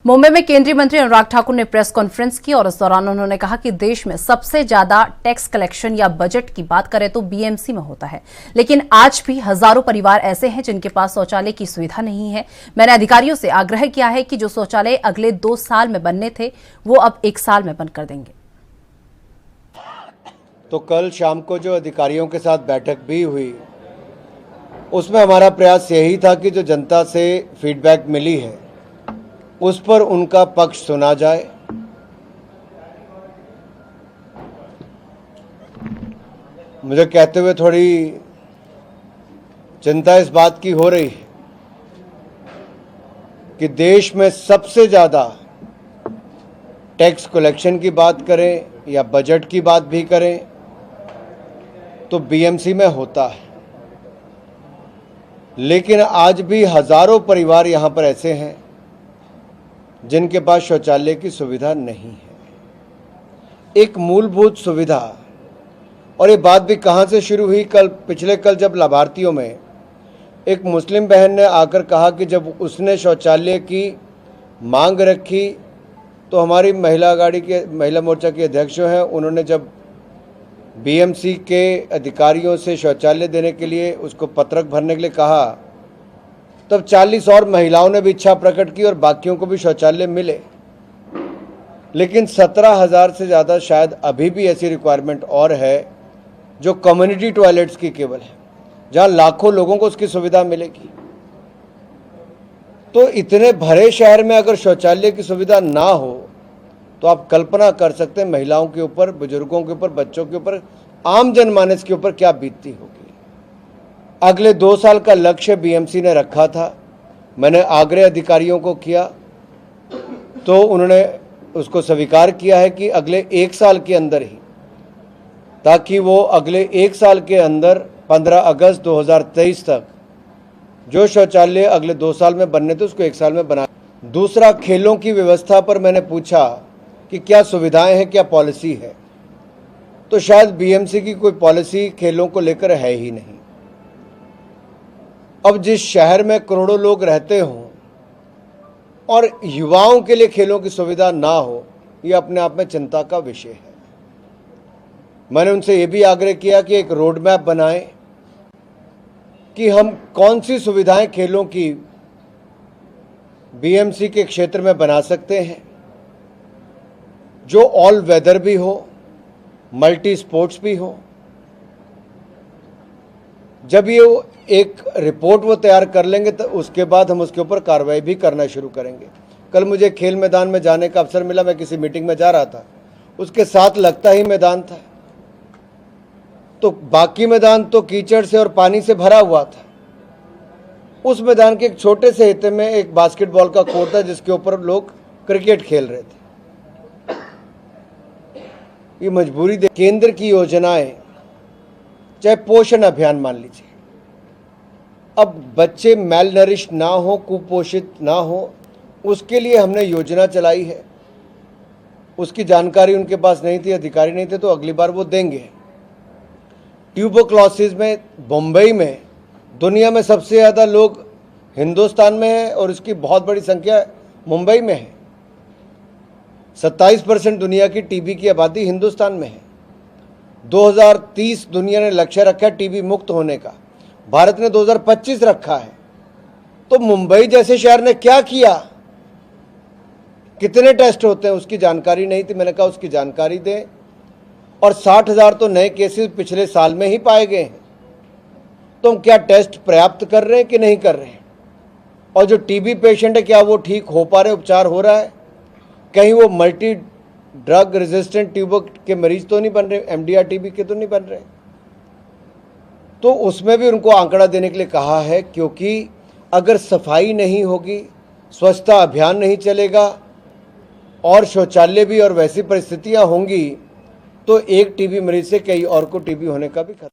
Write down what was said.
मुंबई में केंद्रीय मंत्री अनुराग ठाकुर ने प्रेस कॉन्फ्रेंस की और इस दौरान उन्होंने कहा कि देश में सबसे ज्यादा टैक्स कलेक्शन या बजट की बात करें तो बीएमसी में होता है, लेकिन आज भी हजारों परिवार ऐसे हैं जिनके पास शौचालय की सुविधा नहीं है। मैंने अधिकारियों से आग्रह किया है कि जो शौचालय अगले 2 साल में बनने थे वो अब 1 साल में बनकर देंगे। तो कल शाम को जो अधिकारियों के साथ बैठक भी हुई, उसमें हमारा प्रयास यही था कि जो जनता से फीडबैक मिली है उस पर उनका पक्ष सुना जाए। मुझे कहते हुए थोड़ी चिंता इस बात की हो रही है कि देश में सबसे ज़्यादा टैक्स कलेक्शन की बात करें या बजट की बात भी करें तो बीएमसी में होता है, लेकिन आज भी हजारों परिवार यहाँ पर ऐसे हैं जिनके पास शौचालय की सुविधा नहीं है। एक मूलभूत सुविधा, और ये बात भी कहाँ से शुरू हुई, कल जब लाभार्थियों में एक मुस्लिम बहन ने आकर कहा कि जब उसने शौचालय की मांग रखी तो हमारी महिला मोर्चा के अध्यक्ष हैं, उन्होंने जब बीएमसी के अधिकारियों से शौचालय देने के लिए उसको पत्रक भरने के लिए कहा, तब 40 और महिलाओं ने भी इच्छा प्रकट की और बाकियों को भी शौचालय मिले, लेकिन 17,000 से ज़्यादा शायद अभी भी ऐसी रिक्वायरमेंट और है जो कम्युनिटी टॉयलेट्स की केवल है, जहां लाखों लोगों को उसकी सुविधा मिलेगी। तो इतने भरे शहर में अगर शौचालय की सुविधा ना हो तो आप कल्पना कर सकते हैं महिलाओं के ऊपर, बुजुर्गों के ऊपर, बच्चों के ऊपर, आम जनमानस के ऊपर क्या बीतती होगी। अगले 2 साल का लक्ष्य बीएमसी ने रखा था। मैंने आग्रह अधिकारियों को किया तो उन्होंने उसको स्वीकार किया है कि अगले 1 साल के अंदर ही, ताकि वो अगले 1 साल के अंदर 15 अगस्त 2023 तक जो शौचालय अगले 2 साल में बनने थे उसको 1 साल में बना। दूसरा, खेलों की व्यवस्था पर मैंने पूछा कि क्या सुविधाएं हैं, क्या पॉलिसी है, तो शायद बीएमसी की कोई पॉलिसी खेलों को लेकर है ही नहीं। अब जिस शहर में करोड़ों लोग रहते हों और युवाओं के लिए खेलों की सुविधा ना हो, यह अपने आप में चिंता का विषय है। मैंने उनसे यह भी आग्रह किया कि एक रोड मैप बनाएं कि हम कौन सी सुविधाएं खेलों की बीएमसी के क्षेत्र में बना सकते हैं, जो ऑल वेदर भी हो, मल्टी स्पोर्ट्स भी हो। जब ये एक रिपोर्ट वो तैयार कर लेंगे तो उसके बाद हम उसके ऊपर कार्रवाई भी करना शुरू करेंगे। कल मुझे खेल मैदान में जाने का अवसर मिला, मैं किसी मीटिंग में जा रहा था, उसके साथ लगता ही मैदान था, तो बाकी मैदान तो कीचड़ से और पानी से भरा हुआ था। उस मैदान के एक छोटे से हिस्से में एक बास्केटबॉल का कोर्ट था जिसके ऊपर लोग क्रिकेट खेल रहे थे। ये मजबूरी केंद्र की योजनाएं, चाहे पोषण अभियान मान लीजिए, अब बच्चे मेलनरिश ना हो, कुपोषित ना हो, उसके लिए हमने योजना चलाई है। उसकी जानकारी उनके पास नहीं थी, अधिकारी नहीं थे, तो अगली बार वो देंगे। ट्यूबरक्लोसिस में बम्बई में दुनिया में सबसे ज़्यादा लोग हिंदुस्तान में है और इसकी बहुत बड़ी संख्या मुंबई में है। 27% दुनिया की टीबी की आबादी हिंदुस्तान में है। 2030 दुनिया ने लक्ष्य रखा है टीबी मुक्त होने का, भारत ने 2025 रखा है। तो मुंबई जैसे शहर ने क्या किया, कितने टेस्ट होते हैं, उसकी जानकारी नहीं थी। मैंने कहा उसकी जानकारी दें, और 60,000 तो नए केसेस पिछले साल में ही पाए गए हैं। तो हम क्या टेस्ट पर्याप्त कर रहे हैं कि नहीं कर रहे हैं, और जो टीबी पेशेंट है क्या वो ठीक हो पा रहे, उपचार हो रहा है, कहीं वो मल्टी ड्रग रेजिस्टेंट ट्यूबर के मरीज तो नहीं बन रहे, एमडीआर टीबी के तो नहीं बन रहे। तो उसमें भी उनको आंकड़ा देने के लिए कहा है, क्योंकि अगर सफाई नहीं होगी, स्वच्छता अभियान नहीं चलेगा और शौचालय भी और वैसी परिस्थितियां होंगी तो एक टीबी मरीज से कई और को टीबी होने का भी खतरा।